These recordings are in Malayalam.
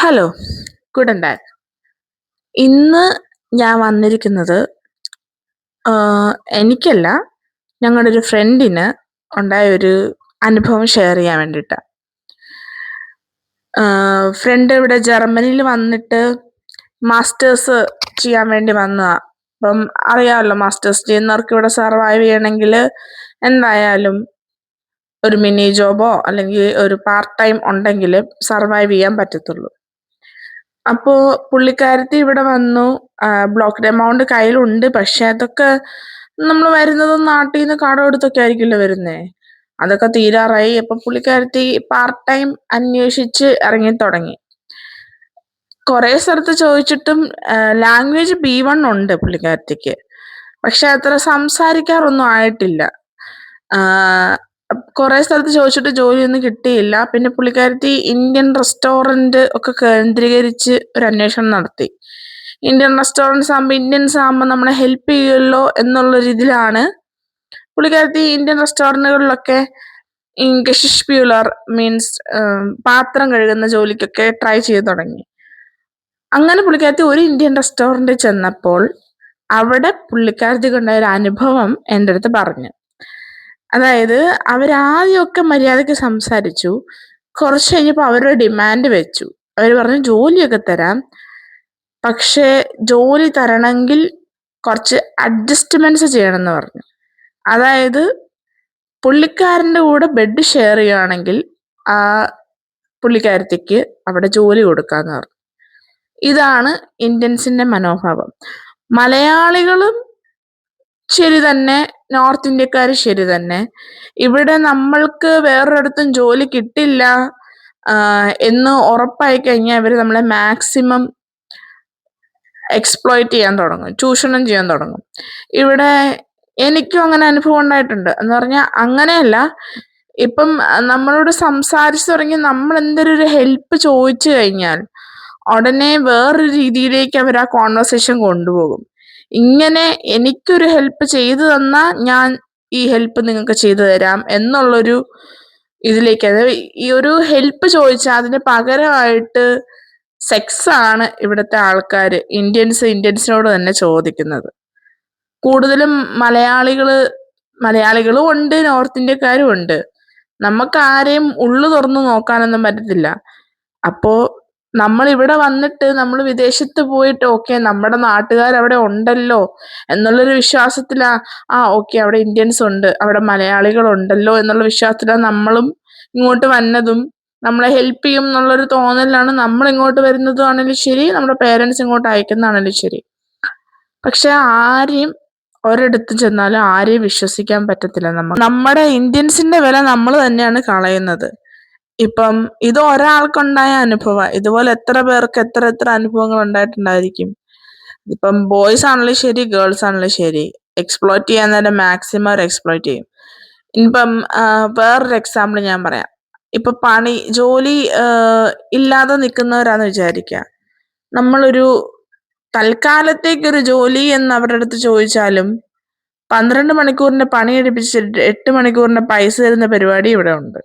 Hello, good and bad. ഇന്ന് ഞാൻ വന്നിരിക്കുന്നത് എനിക്കല്ല, ഞങ്ങളുടെ ഒരു ഫ്രണ്ടിന് ഉണ്ടായ ഒരു അനുഭവം ഷെയർ ചെയ്യാൻ വേണ്ടിയിട്ടാണ്. ഫ്രണ്ട് ഇവിടെ ജർമ്മനിയിൽ വന്നിട്ട് മാസ്റ്റേഴ്സ് ചെയ്യാൻ വേണ്ടി വന്നതാ. അപ്പം അറിയാമല്ലോ, മാസ്റ്റേഴ്സ് ചെയ്യുന്നവർക്ക് ഇവിടെ സർവൈവ് ചെയ്യണമെങ്കിൽ എന്തായാലും ഒരു മിനി ജോബോ അല്ലെങ്കിൽ ഒരു പാർട്ട് ടൈം ഉണ്ടെങ്കിൽ സർവൈവ് ചെയ്യാൻ പറ്റത്തുള്ളൂ. അപ്പോ പുള്ളിക്കാരത്തി ഇവിടെ വന്നു. ബ്ലോക്ക്ഡ് എമൗണ്ട് കയ്യിലുണ്ട്. പക്ഷെ അതൊക്കെ നമ്മൾ വരുന്നത് നാട്ടിൽ നിന്ന് കടം എടുത്തൊക്കെ ആയിരിക്കുമല്ലോ വരുന്നേ. അതൊക്കെ തീരാറായി. അപ്പൊ പുള്ളിക്കാരത്തി പാർട്ട് ടൈം അന്വേഷിച്ച് ഇറങ്ങി തുടങ്ങി. കുറെ സ്ഥലത്ത് ചോദിച്ചിട്ടും ലാംഗ്വേജ് B1 ഉണ്ട് പുള്ളിക്കാരത്തിക്ക്. പക്ഷെ അത്ര സംസാരിക്കാറൊന്നും ആയിട്ടില്ല. കുറെ സ്ഥലത്ത് ചോദിച്ചിട്ട് ജോലിയൊന്നും കിട്ടിയില്ല. പിന്നെ പുള്ളിക്കാരത്തി ഇന്ത്യൻ റെസ്റ്റോറന്റ് ഒക്കെ കേന്ദ്രീകരിച്ച് ഒരു അന്വേഷണം നടത്തി. ഇന്ത്യൻ റെസ്റ്റോറൻറ്റ്സ് ആകുമ്പോൾ ഇന്ത്യൻസ് ആകുമ്പോൾ നമ്മളെ ഹെൽപ്പ് ചെയ്യുമല്ലോ എന്നുള്ള രീതിയിലാണ് പുള്ളിക്കാരത്തി ഇന്ത്യൻ റെസ്റ്റോറൻറ്റുകളിലൊക്കെ ഗഷിഷ് പ്യൂലർ മീൻസ് പാത്രം കഴുകുന്ന ജോലിക്കൊക്കെ ട്രൈ ചെയ്ത് തുടങ്ങി. അങ്ങനെ പുള്ളിക്കാരത്തി ഒരു ഇന്ത്യൻ റെസ്റ്റോറൻറ്റിൽ ചെന്നപ്പോൾ അവിടെ പുള്ളിക്കാരത്തിക്ക് ഉണ്ടായ ഒരു അനുഭവം എൻ്റെ അടുത്ത് പറഞ്ഞു. അതായത് അവരാദ്യമൊക്കെ മര്യാദയ്ക്ക് സംസാരിച്ചു. കുറച്ച് കഴിഞ്ഞപ്പോൾ അവരുടെ ഡിമാൻഡ് വെച്ചു. അവർ പറഞ്ഞു ജോലിയൊക്കെ തരാം, പക്ഷേ ജോലി തരണമെങ്കിൽ കുറച്ച് അഡ്ജസ്റ്റ്മെന്റ്സ് ചെയ്യണമെന്ന് പറഞ്ഞു. അതായത് പുള്ളിക്കാരൻ്റെ കൂടെ ബെഡ് ഷെയർ ചെയ്യുകയാണെങ്കിൽ ആ പുള്ളിക്കാരത്തിക്ക് അവിടെ ജോലി കൊടുക്കാന്ന് പറഞ്ഞു. ഇതാണ് ഇന്ത്യൻസിന്റെ മനോഭാവം. മലയാളികളും ശരി തന്നെ, നോർത്ത് ഇന്ത്യക്കാർ ശരി തന്നെ. ഇവിടെ നമ്മൾക്ക് വേറൊരിടത്തും ജോലി കിട്ടില്ല എന്ന് ഉറപ്പായി കഴിഞ്ഞാൽ ഇവർ നമ്മളെ മാക്സിമം എക്സ്പ്ലോയിറ്റ് ചെയ്യാൻ തുടങ്ങും, ചൂഷണം ചെയ്യാൻ തുടങ്ങും. ഇവിടെ എനിക്കും അങ്ങനെ അനുഭവം ഉണ്ടായിട്ടുണ്ട്. എന്ന് പറഞ്ഞാൽ അങ്ങനെയല്ല, ഇപ്പം നമ്മളോട് സംസാരിച്ചു തുടങ്ങി നമ്മൾ എന്തൊരു ഹെൽപ്പ് ചോദിച്ചു കഴിഞ്ഞാൽ ഉടനെ വേറൊരു രീതിയിലേക്ക് അവർ ആ കോൺവെർസേഷൻ കൊണ്ടുപോകും. ഇങ്ങനെ എനിക്കൊരു ഹെൽപ്പ് ചെയ്തു തന്നാൽ ഞാൻ ഈ ഹെൽപ്പ് നിങ്ങൾക്ക് ചെയ്തു തരാം എന്നുള്ളൊരു ഇതിലേക്ക്, അതായത് ഈ ഒരു ഹെൽപ്പ് ചോദിച്ചാൽ അതിന് പകരമായിട്ട് സെക്സ് ആണ് ഇവിടുത്തെ ആൾക്കാർ ഇന്ത്യൻസിനോട് തന്നെ ചോദിക്കുന്നത്. കൂടുതലും മലയാളികളും ഉണ്ട്, നോർത്ത് ഇന്ത്യക്കാരും ഉണ്ട്. നമുക്ക് ആരെയും ഉള്ളു തുറന്നു നോക്കാനൊന്നും പറ്റത്തില്ല. അപ്പോ നമ്മൾ ഇവിടെ വന്നിട്ട് നമ്മൾ വിദേശത്ത് പോയിട്ട് ഓക്കെ നമ്മുടെ നാട്ടുകാർ അവിടെ ഉണ്ടല്ലോ എന്നുള്ളൊരു വിശ്വാസത്തിലാ ഓക്കെ അവിടെ ഇന്ത്യൻസ് ഉണ്ട്, അവിടെ മലയാളികൾ ഉണ്ടല്ലോ എന്നുള്ള വിശ്വാസത്തിലാണ് നമ്മളും ഇങ്ങോട്ട് വന്നതും. നമ്മളെ ഹെൽപ്പ് ചെയ്യും എന്നുള്ളൊരു തോന്നലാണ് നമ്മൾ ഇങ്ങോട്ട് വരുന്നതും ആണെങ്കിലും ശരി, നമ്മുടെ പേരൻസ് ഇങ്ങോട്ട് അയക്കുന്നതാണെങ്കിലും ശരി. പക്ഷെ ആരെയും ഒരിടത്ത് ചെന്നാലും ആരെയും വിശ്വസിക്കാൻ പറ്റത്തില്ല. നമ്മുടെ ഇന്ത്യൻസിന്റെ വില നമ്മൾ തന്നെയാണ് കളയുന്നത്. ഇപ്പം ഇത് ഒരാൾക്കുണ്ടായ അനുഭവം, ഇതുപോലെ എത്ര പേർക്ക് എത്ര അനുഭവങ്ങൾ ഉണ്ടായിട്ടുണ്ടായിരിക്കും. ഇപ്പം ബോയ്സ് ആണെങ്കിലും ശരി, ഗേൾസ് ആണെങ്കിലും ശരി, എക്സ്പ്ലോയിറ്റ് ചെയ്യാൻ നേരം മാക്സിമം അവർ എക്സ്പ്ലോയിറ്റ് ചെയ്യും. ഇപ്പം വേറൊരു എക്സാമ്പിൾ ഞാൻ പറയാം. ഇപ്പൊ ജോലി ഇല്ലാതെ നിൽക്കുന്നവരാന്ന് വിചാരിക്കുക. നമ്മളൊരു തൽക്കാലത്തേക്കൊരു ജോലി എന്ന് അവരുടെ അടുത്ത് ചോദിച്ചാലും 12 മണിക്കൂറിന്റെ പണി എടുപ്പിച്ചിട്ട് 8 മണിക്കൂറിന്റെ പൈസ തരുന്ന പരിപാടി ഇവിടെ ഉണ്ട്.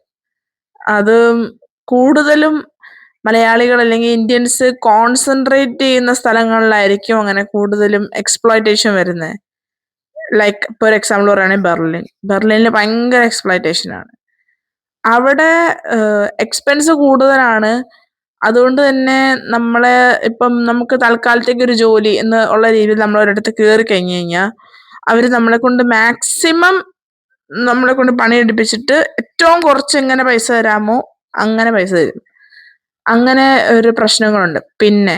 അത് കൂടുതലും മലയാളികൾ അല്ലെങ്കിൽ ഇന്ത്യൻസ് കോൺസെൻട്രേറ്റ് ചെയ്യുന്ന സ്ഥലങ്ങളിലായിരിക്കും അങ്ങനെ കൂടുതലും എക്സ്പ്ലോയിറ്റേഷൻ വരുന്നത്. ലൈക്ക് ഇപ്പോൾ ഒരു എക്സാമ്പിൾ പറയുകയാണെങ്കിൽ ബെർലിനിൽ ഭയങ്കര എക്സ്പ്ലോയിറ്റേഷൻ ആണ്. അവിടെ എക്സ്പെൻസ് കൂടുതലാണ്. അതുകൊണ്ട് തന്നെ നമ്മളെ ഇപ്പം നമുക്ക് തൽക്കാലത്തേക്ക് ഒരു ജോലി എന്ന് ഉള്ള രീതിയിൽ നമ്മൾ ഒരിടത്ത് കയറി കഴിഞ്ഞു കഴിഞ്ഞാൽ അവർ നമ്മളെ കൊണ്ട് മാക്സിമം നമ്മളെ കൊണ്ട് പണിയെടുപ്പിച്ചിട്ട് ഏറ്റവും കുറച്ച് എങ്ങനെ പൈസ തരാമോ അങ്ങനെ പൈസ തരും. അങ്ങനെ ഒരു പ്രശ്നങ്ങളുണ്ട്. പിന്നെ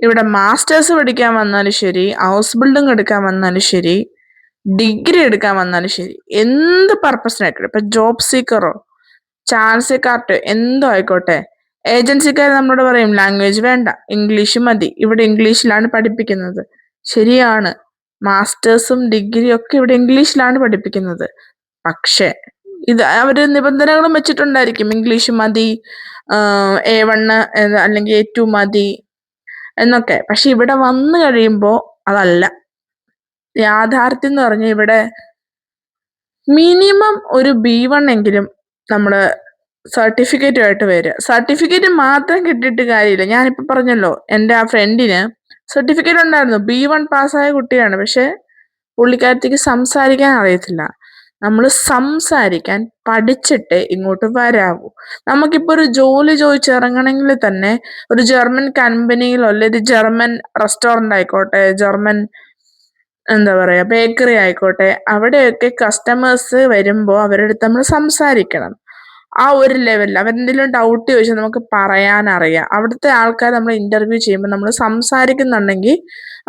ഇവിടെ മാസ്റ്റേഴ്സ് പഠിക്കാൻ വന്നാലും ശരി, ഹൗസ് ബിൽഡിംഗ് എടുക്കാൻ വന്നാലും ശരി, ഡിഗ്രി എടുക്കാൻ വന്നാലും ശരി, എന്ത് പർപ്പസിനായിക്കോട്ടെ, ഇപ്പൊ ജോബ് സീക്കറോ ചാൻസിക്കാർട്ടോ എന്തോ ആയിക്കോട്ടെ, ഏജൻസിക്കാർ നമ്മളോട് പറയും ലാംഗ്വേജ് വേണ്ട, ഇംഗ്ലീഷ് മതി, ഇവിടെ ഇംഗ്ലീഷിലാണ് പഠിപ്പിക്കുന്നത്. ശരിയാണ്, മാസ്റ്റേഴ്സും ഡിഗ്രിയും ഒക്കെ ഇവിടെ ഇംഗ്ലീഷിലാണ് പഠിപ്പിക്കുന്നത്. പക്ഷെ ഇത് അവര് നിബന്ധനകളും വെച്ചിട്ടുണ്ടായിരിക്കും, ഇംഗ്ലീഷ് മതി, A1 അല്ലെങ്കിൽ A2 മതി എന്നൊക്കെ. പക്ഷെ ഇവിടെ വന്നു കഴിയുമ്പോ അതല്ല യാഥാർത്ഥ്യം എന്ന് പറഞ്ഞാൽ ഇവിടെ മിനിമം ഒരു B1 എങ്കിലും നമ്മള് സർട്ടിഫിക്കറ്റുമായിട്ട് വരിക. സർട്ടിഫിക്കറ്റ് മാത്രം കിട്ടിയിട്ട് കാര്യമില്ല. ഞാനിപ്പോൾ പറഞ്ഞല്ലോ, എൻ്റെ ആ ഫ്രണ്ടിന് സർട്ടിഫിക്കറ്റ് ഉണ്ടായിരുന്നു, B1 പാസ്സായ കുട്ടിയാണ്. പക്ഷെ പുള്ളിക്കാരത്തിക്ക് സംസാരിക്കാൻ അറിയത്തില്ല. നമ്മൾ സംസാരിക്കാൻ പഠിച്ചിട്ടേ ഇങ്ങോട്ട് വരാവൂ. നമുക്കിപ്പോൾ ഒരു ജോലി ചോദിച്ചിറങ്ങണമെങ്കിൽ തന്നെ ഒരു ജർമ്മൻ കമ്പനിയിലോ അല്ലെ ഒരു ജർമ്മൻ റെസ്റ്റോറൻ്റ് ആയിക്കോട്ടെ, ജർമ്മൻ എന്താ പറയാ ബേക്കറി ആയിക്കോട്ടെ, അവിടെയൊക്കെ കസ്റ്റമേഴ്സ് വരുമ്പോൾ അവരുടെ അടുത്ത് നമ്മൾ സംസാരിക്കണം. ആ ഒരു ലെവലിൽ അവരെന്തെങ്കിലും ഡൗട്ട് ചോദിച്ചാൽ നമുക്ക് പറയാൻ അറിയാം. അവിടുത്തെ ആൾക്കാർ നമ്മൾ ഇന്റർവ്യൂ ചെയ്യുമ്പോൾ നമ്മൾ സംസാരിക്കുന്നുണ്ടെങ്കിൽ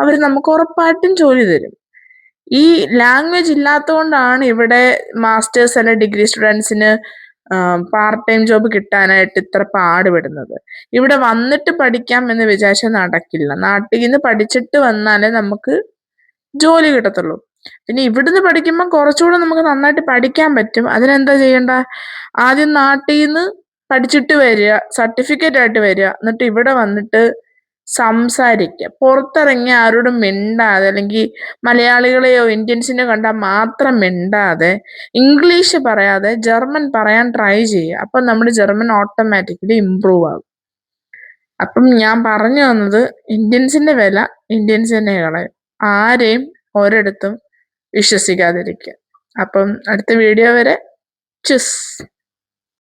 അവർ നമുക്ക് ഉറപ്പായിട്ടും ജോലി തരും. ഈ ലാംഗ്വേജ് ഇല്ലാത്തതുകൊണ്ടാണ് ഇവിടെ മാസ്റ്റേഴ്സ് അല്ലെ ഡിഗ്രി സ്റ്റുഡൻസിന് പാർട്ട് ടൈം ജോബ് കിട്ടാനായിട്ട് ഇത്ര പാടുപെടുന്നത്. ഇവിടെ വന്നിട്ട് പഠിക്കാം എന്ന് വിചാരിച്ചാൽ നടക്കില്ല. നാട്ടിൽ നിന്ന് പഠിച്ചിട്ട് വന്നാലേ നമുക്ക് ജോലി കിട്ടത്തുള്ളൂ. പിന്നെ ഇവിടുന്ന് പഠിക്കുമ്പോൾ കുറച്ചുകൂടെ നമുക്ക് നന്നായിട്ട് പഠിക്കാൻ പറ്റും. അതിനെന്താ ചെയ്യണ്ട? ആദ്യം നാട്ടിൽ നിന്ന് പഠിച്ചിട്ട് വരിക, സർട്ടിഫിക്കറ്റ് ആയിട്ട് വരിക, എന്നിട്ട് ഇവിടെ വന്നിട്ട് സംസാരിക്കുക. പുറത്തിറങ്ങി ആരോടും മിണ്ടാതെ, അല്ലെങ്കിൽ മലയാളികളെയോ ഇന്ത്യൻസിനെയോ കണ്ടാൽ മാത്രം മിണ്ടാതെ, ഇംഗ്ലീഷ് പറയാതെ ജർമ്മൻ പറയാൻ ട്രൈ ചെയ്യുക. അപ്പം നമ്മുടെ ജർമ്മൻ ഓട്ടോമാറ്റിക്കലി ഇമ്പ്രൂവ് ആകും. അപ്പം ഞാൻ പറഞ്ഞു വന്നത്, ഇന്ത്യൻസിന്റെ വില ഇന്ത്യൻസ് തന്നെ കളയും. ആരെയും ഒരിടത്തും വിശ്വസിക്കാതിരിക്കുക. അപ്പം അടുത്ത വീഡിയോ വരെ ചുസ്.